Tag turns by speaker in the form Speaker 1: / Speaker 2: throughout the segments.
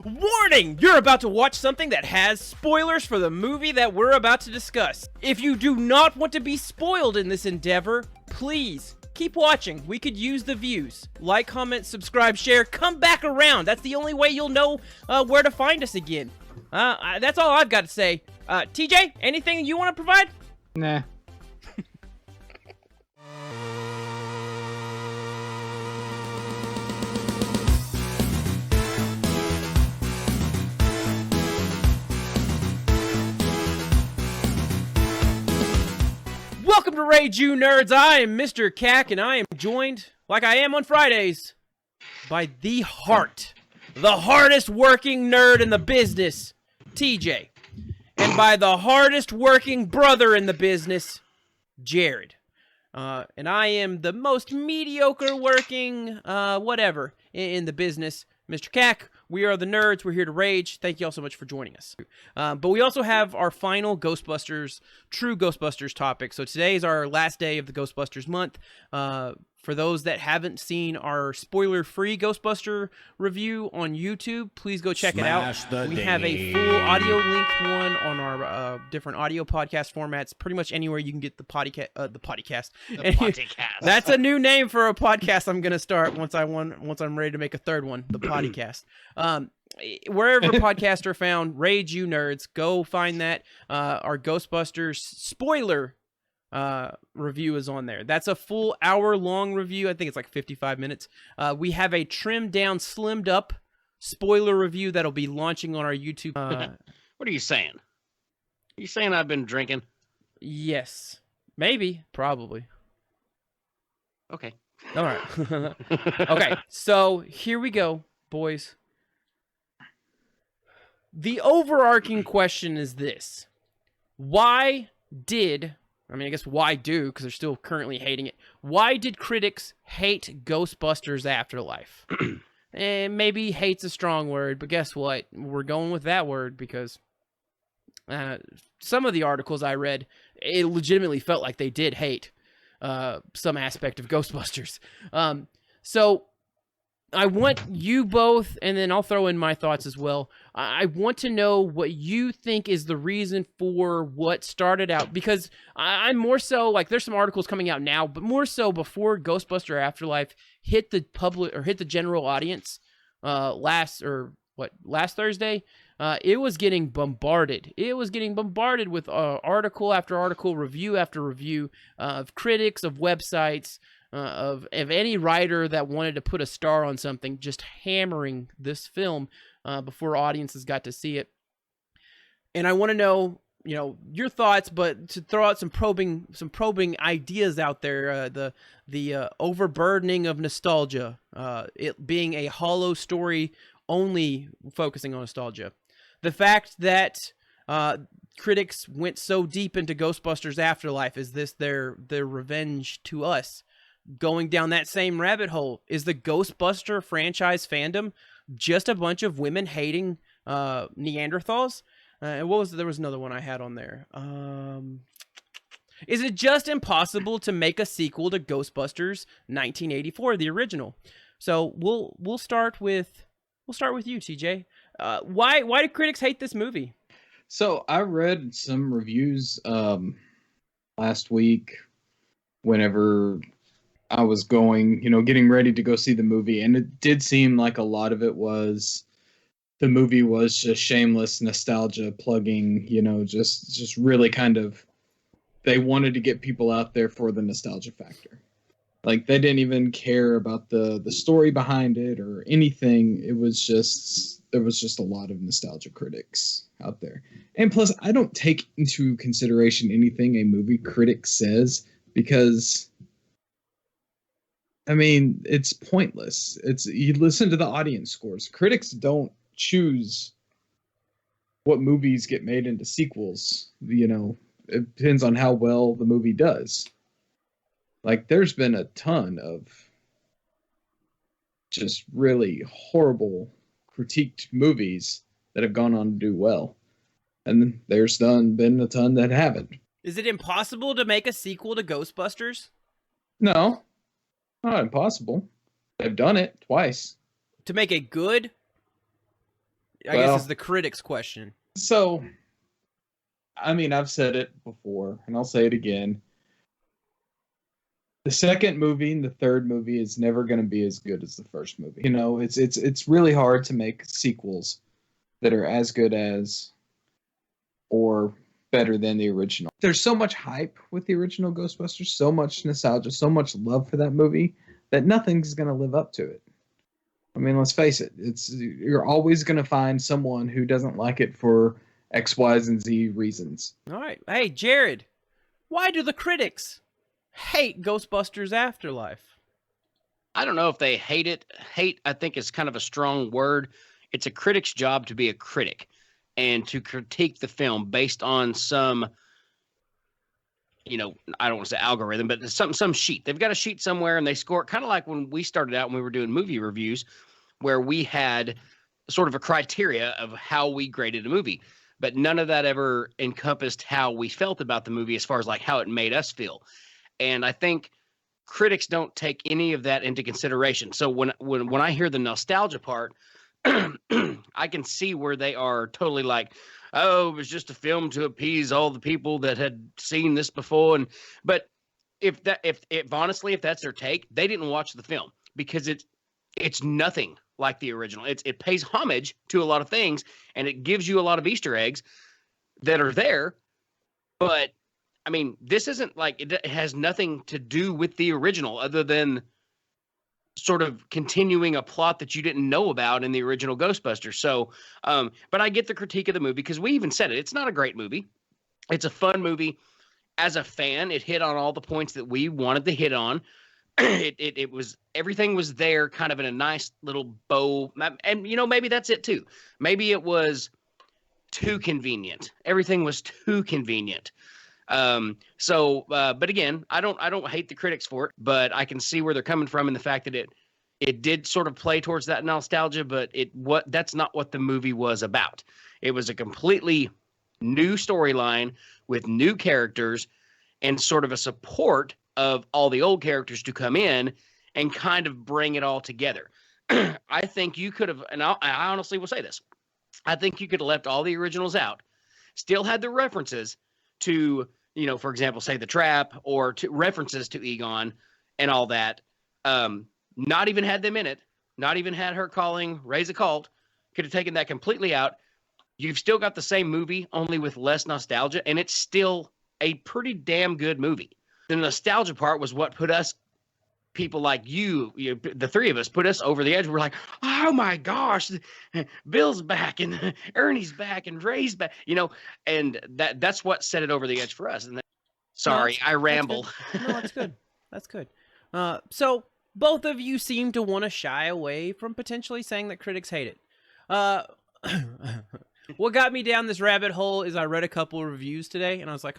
Speaker 1: Warning! You're about to watch something that has spoilers for the movie that we're about to discuss. If you do not want to be spoiled in this endeavor, please keep watching. We could use the views. Like, comment, subscribe, share, come back around. That's the only way you'll know where to find us again. That's all I've got to say. TJ, anything you want to provide?
Speaker 2: Nah.
Speaker 1: Welcome to Rage You Nerds. I am Mr. Cack, and I am joined, like I am on Fridays, by the hardest working nerd in the business, TJ. And by the hardest working brother in the business, Jared. And I am the most mediocre working, whatever, in the business, Mr. Cack. We are the nerds. We're here to rage. Thank you all so much for joining us. But we also have our final Ghostbusters, true Ghostbusters topic. So today is our last day of the Ghostbusters month. For those that haven't seen our spoiler-free Ghostbuster review on YouTube, please go check it out. We have a full audio-linked one on our different audio podcast formats. Pretty much anywhere you can get the podcast. The podcast. That's a new name for a podcast I'm gonna start once I'm ready to make a third one. The podcast. Wherever podcasts are found, Rage You Nerds, go find that. Our Ghostbusters spoiler review is on there. That's a full hour-long review. I think it's like 55 minutes. We have a trimmed down, slimmed up spoiler review that'll be launching on our YouTube.
Speaker 3: What are you saying? Are you saying I've been drinking?
Speaker 1: Yes. Maybe. Probably.
Speaker 3: Okay.
Speaker 1: All right. Okay, so here we go, boys. The overarching question is this. Why do, because they're still currently hating it. Why did critics hate Ghostbusters Afterlife? And maybe hate's a strong word, but guess what? We're going with that word because some of the articles I read, it legitimately felt like they did hate some aspect of Ghostbusters. So I want you both, and then I'll throw in my thoughts as well. I want to know what you think is the reason for what started out, because I'm more so, like, there's some articles coming out now, but more so before Ghostbuster Afterlife hit the public, or hit the general audience last Thursday, it was getting bombarded. It was getting bombarded with article after article, review after review of critics, of websites, of any writer that wanted to put a star on something, just hammering this film before audiences got to see it. And I want to know, your thoughts, but to throw out some probing ideas out there. The overburdening of nostalgia, it being a hollow story, only focusing on nostalgia. The fact that critics went so deep into Ghostbusters Afterlife, is this their revenge to us? Going down that same rabbit hole, is the Ghostbuster franchise fandom just a bunch of women hating Neanderthals? And there was another one I had on there. Is it just impossible to make a sequel to Ghostbusters 1984, the original? So we'll start with you, TJ. Why do critics hate this movie?
Speaker 2: So I read some reviews last week whenever I was getting ready to go see the movie, and it did seem like a lot of it was the movie was just shameless nostalgia plugging, just really kind of, they wanted to get people out there for the nostalgia factor. Like, they didn't even care about the story behind it or anything. There was just a lot of nostalgia critics out there. And plus, I don't take into consideration anything a movie critic says, because it's pointless. You listen to the audience scores. Critics don't choose what movies get made into sequels. It depends on how well the movie does. Like, there's been a ton of just really horrible critiqued movies that have gone on to do well. And there's been a ton that haven't.
Speaker 1: Is it impossible to make a sequel to Ghostbusters?
Speaker 2: No. Not impossible. They've done it twice.
Speaker 1: To make a good I guess is the critics' question.
Speaker 2: So, I mean, I've said it before, and I'll say it again. The second movie and the third movie is never going to be as good as the first movie. You know, it's really hard to make sequels that are as good as or better than the original. There's so much hype with the original Ghostbusters, so much nostalgia, so much love for that movie that nothing's going to live up to it. I mean, let's face it. You're always going to find someone who doesn't like it for X, Y, and Z reasons.
Speaker 1: All right. Hey, Jared, why do the critics hate Ghostbusters Afterlife?
Speaker 3: I don't know if they hate it. Hate, I think, is kind of a strong word. It's a critic's job to be a critic and to critique the film based on some, I don't want to say algorithm, but some sheet. They've got a sheet somewhere and they score it, kind of like when we started out when we were doing movie reviews, where we had sort of a criteria of how we graded a movie. But none of that ever encompassed how we felt about the movie as far as like how it made us feel. And I think critics don't take any of that into consideration. So when I hear the nostalgia part, I can see where they are totally like, oh, it was just a film to appease all the people that had seen this before. But if honestly, if that's their take, they didn't watch the film because it's nothing like the original. It pays homage to a lot of things and it gives you a lot of Easter eggs that are there. But I mean, this isn't like, it has nothing to do with the original other than sort of continuing a plot that you didn't know about in the original Ghostbusters. So, but I get the critique of the movie because we even said it. It's not a great movie. It's a fun movie. As a fan, it hit on all the points that we wanted to hit on. It was, everything was there kind of in a nice little bow. And, maybe that's it too. Maybe it was too convenient. Everything was too convenient. But again, I don't hate the critics for it, but I can see where they're coming from in the fact that it did sort of play towards that nostalgia, but that's not what the movie was about. It was a completely new storyline with new characters and sort of a support of all the old characters to come in and kind of bring it all together. I think you could have, and I honestly will say this, I think you could have left all the originals out, still had the references to, for example, say the trap or to references to Egon and all that. Not even had them in it, not even had her calling Raise a Cult, could have taken that completely out. You've still got the same movie, only with less nostalgia, and it's still a pretty damn good movie. The nostalgia part was what put us, people like you, the three of us, put us over the edge. We're like, oh my gosh, Bill's back and Ernie's back and Ray's back, and that's what set it over the edge for us. And sorry, I ramble.
Speaker 1: No, that's good. That's good. So both of you seem to want to shy away from potentially saying that critics hate it. What got me down this rabbit hole is I read a couple of reviews today and I was like,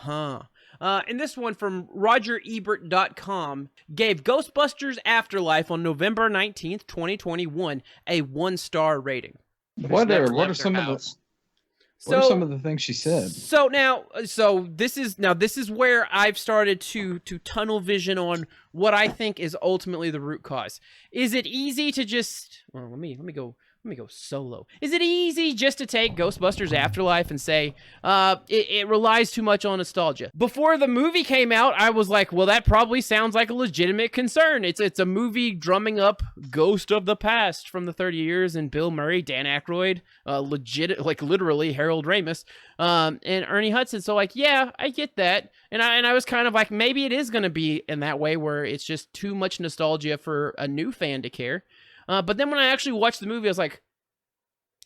Speaker 1: and this one from RogerEbert.com gave Ghostbusters Afterlife on November 19th, 2021 a 1-star rating.
Speaker 2: What are some of the things she said?
Speaker 1: This is where I've started to tunnel vision on what I think is ultimately the root cause. Is it easy to just, well, let me go solo. Is it easy just to take Ghostbusters Afterlife and say, it relies too much on nostalgia? Before the movie came out, I was like, well, that probably sounds like a legitimate concern. It's a movie drumming up Ghost of the Past from the 30 years and Bill Murray, Dan Aykroyd, literally Harold Ramis, and Ernie Hudson. So yeah, I get that. And I was kind of like, maybe it is going to be in that way where it's just too much nostalgia for a new fan to care. But then when I actually watched the movie, I was like,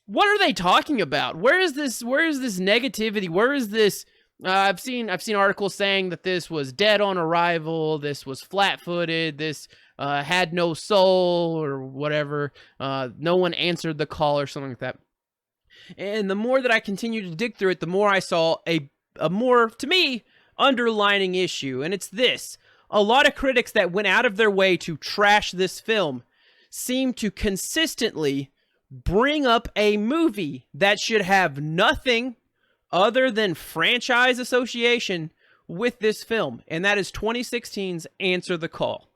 Speaker 1: what are they talking about? Where is this negativity? Where is this? I've seen articles saying that this was dead on arrival. This was flat-footed. This had no soul or whatever. No one answered the call or something like that. And the more that I continued to dig through it, the more I saw a more, to me, underlining issue. And it's this. A lot of critics that went out of their way to trash this film seem to consistently bring up a movie that should have nothing other than franchise association with this film, and that is 2016's Answer the Call.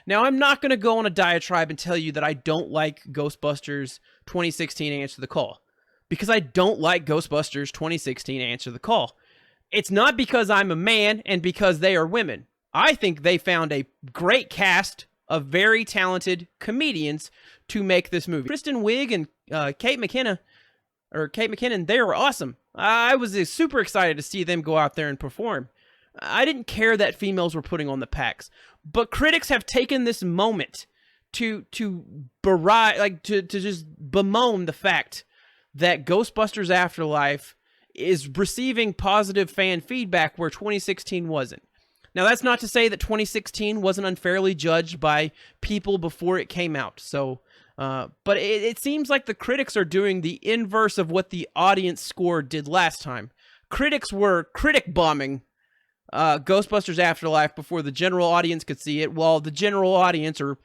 Speaker 1: Now, I'm not going to go on a diatribe and tell you that I don't like Ghostbusters 2016 Answer the Call, because I don't like Ghostbusters 2016 Answer the Call. It's not because I'm a man and because they are women. I think they found a great cast of very talented comedians to make this movie. Kristen Wiig and Kate McKinnon, they were awesome. I was super excited to see them go out there and perform. I didn't care that females were putting on the packs, but critics have taken this moment to just bemoan the fact that Ghostbusters Afterlife is receiving positive fan feedback where 2016 wasn't. Now, that's not to say that 2016 wasn't unfairly judged by people before it came out. So, but it seems like the critics are doing the inverse of what the audience score did last time. Critics were critic bombing Ghostbusters Afterlife before the general audience could see it, while the general audience, or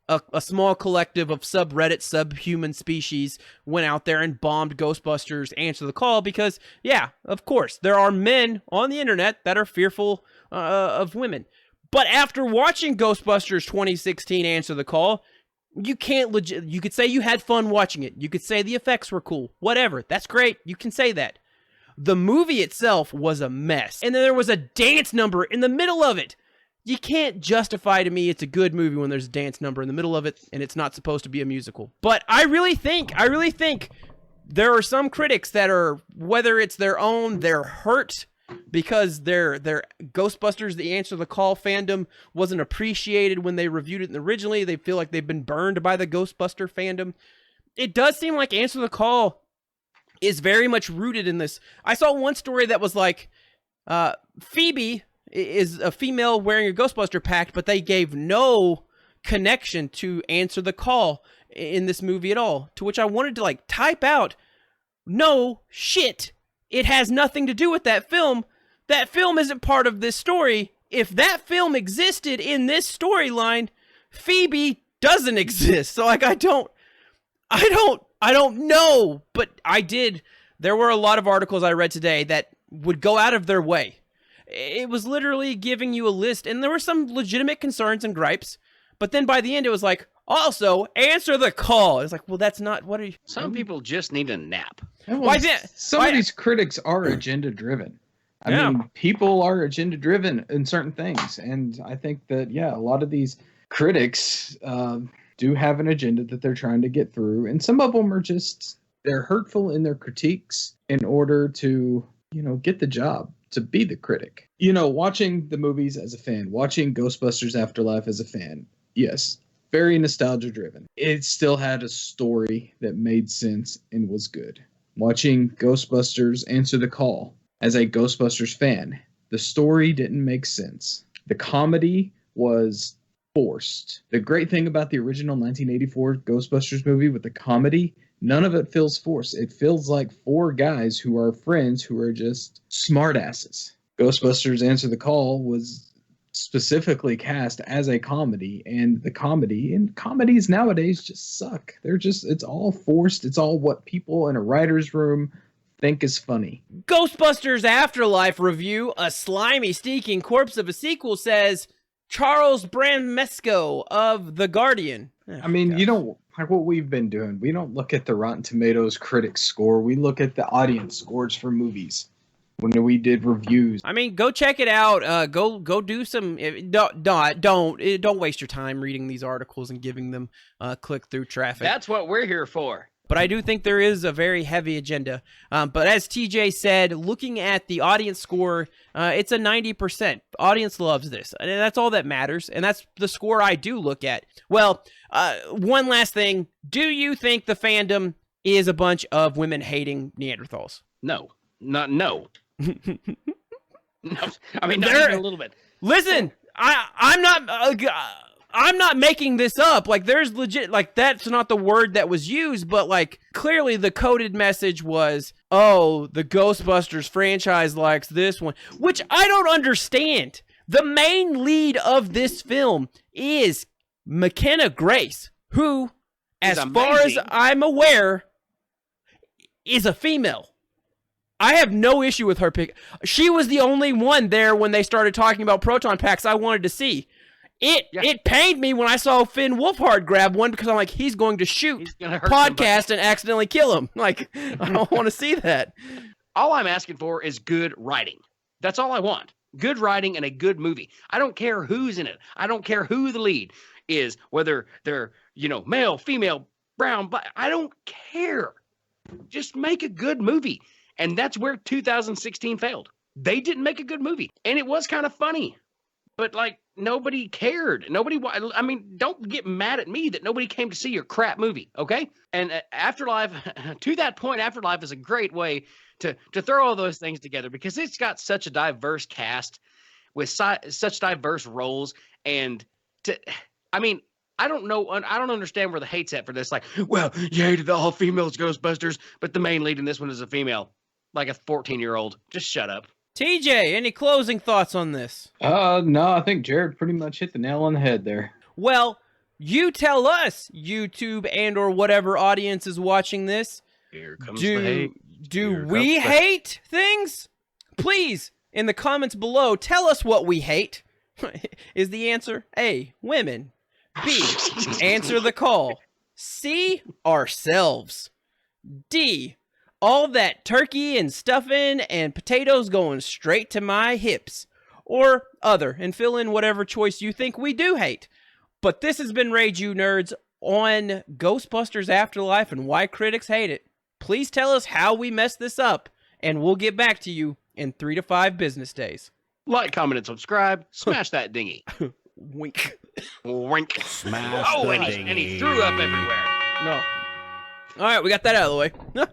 Speaker 1: a small collective of subreddit subhuman species, went out there and bombed Ghostbusters Answer the Call because, yeah, of course, there are men on the internet that are fearful of women. But after watching Ghostbusters 2016 Answer the Call, you can't you could say you had fun watching it. You could say the effects were cool. Whatever. That's great. You can say that. The movie itself was a mess. And then there was a dance number in the middle of it. You can't justify to me it's a good movie when there's a dance number in the middle of it and it's not supposed to be a musical. But I really think there are some critics that are, whether it's their own, they're hurt because their Ghostbusters The Answer the Call fandom wasn't appreciated when they reviewed it originally. They feel like they've been burned by the Ghostbuster fandom. It does seem like Answer the Call is very much rooted in this. I saw one story that was like, Phoebe is a female wearing a Ghostbuster pack, but they gave no connection to Answer the Call in this movie at all. To which I wanted to like type out, no shit. It has nothing to do with that film. That film isn't part of this story. If that film existed in this storyline, Phoebe doesn't exist. So like, I don't know, but I did. There were a lot of articles I read today that would go out of their way. It was literally giving you a list, and there were some legitimate concerns and gripes, but then by the end it was like, also, answer the call. It's like, well, that's not, what are you...
Speaker 3: Some people just need a nap.
Speaker 2: Well, some of these critics are agenda-driven. I mean, people are agenda-driven in certain things, and I think that, yeah, a lot of these critics do have an agenda that they're trying to get through, and some of them are just, they're hurtful in their critiques in order to, get the job, to be the critic. Watching the movies as a fan, watching Ghostbusters Afterlife as a fan, yes, very nostalgia driven. It still had a story that made sense and was good. Watching Ghostbusters Answer the Call as a Ghostbusters fan, the story didn't make sense. The comedy was forced. The great thing about the original 1984 Ghostbusters movie with the comedy, none of it feels forced. It feels like four guys who are friends who are just smartasses. Ghostbusters Answer the Call was specifically cast as a comedy, and comedies nowadays just suck. It's all forced. It's all what people in a writer's room think is funny.
Speaker 1: Ghostbusters Afterlife review, a slimy, stinking corpse of a sequel, says Charles Bramesco of The Guardian.
Speaker 2: I mean, you don't, like what we've been doing. We don't look at the Rotten Tomatoes critics score. We look at the audience scores for movies. When we did reviews,
Speaker 1: I mean, go check it out. Go do some. Don't waste your time reading these articles and giving them click through traffic.
Speaker 3: That's what we're here for.
Speaker 1: But I do think there is a very heavy agenda. But as TJ said, looking at the audience score, it's a 90%. Audience loves this, and that's all that matters. And that's the score I do look at. Well, one last thing: do you think the fandom is a bunch of women hating Neanderthals?
Speaker 3: No. No. No, I mean, not even a little bit.
Speaker 1: Listen, I'm not making this up. Like, there's legit, like, that's not the word that was used, but like, clearly the coded message was, oh, the Ghostbusters franchise likes this one, which I don't understand. The main lead of this film is McKenna Grace, who, as far as I'm aware, is a female. I have no issue with her pick. She was the only one there when they started talking about proton packs I wanted to see. It pained me when I saw Finn Wolfhard grab one because I'm like, he's going to shoot
Speaker 3: He's gonna hurt
Speaker 1: podcast and accidentally kill him. Like, I don't want to see that.
Speaker 3: All I'm asking for is good writing. That's all I want. Good writing and a good movie. I don't care who's in it. I don't care who the lead is, whether they're, male, female, brown, black. I don't care. Just make a good movie. And that's where 2016 failed. They didn't make a good movie. And it was kind of funny. But, nobody cared. Don't get mad at me that nobody came to see your crap movie, okay? And Afterlife, to that point, Afterlife is a great way to throw all those things together because it's got such a diverse cast with such diverse roles. And I don't know. I don't understand where the hate's at for this. Like, well, you hated the all females Ghostbusters, but the main lead in this one is a female, like a 14-year-old. Just shut up.
Speaker 1: TJ, any closing thoughts on this?
Speaker 2: No, I think Jared pretty much hit the nail on the head there.
Speaker 1: Well, you tell us, YouTube and or whatever audience is watching this.
Speaker 3: Here comes the hate.
Speaker 1: Do we hate things? Please, in the comments below, tell us what we hate. Is the answer A, women? B, answer the call. C, ourselves. D, all that turkey and stuffing and potatoes going straight to my hips. Or other, and fill in whatever choice you think we do hate. But this has been Rage You Nerds on Ghostbusters Afterlife and why critics hate it. Please tell us how we messed this up, and we'll get back to you in 3 to 5 business days.
Speaker 3: Like, comment, and subscribe. Smash that dingy.
Speaker 1: Wink.
Speaker 3: Wink.
Speaker 4: Smash the
Speaker 3: and he threw up everywhere.
Speaker 1: No. All right, we got that out of the way.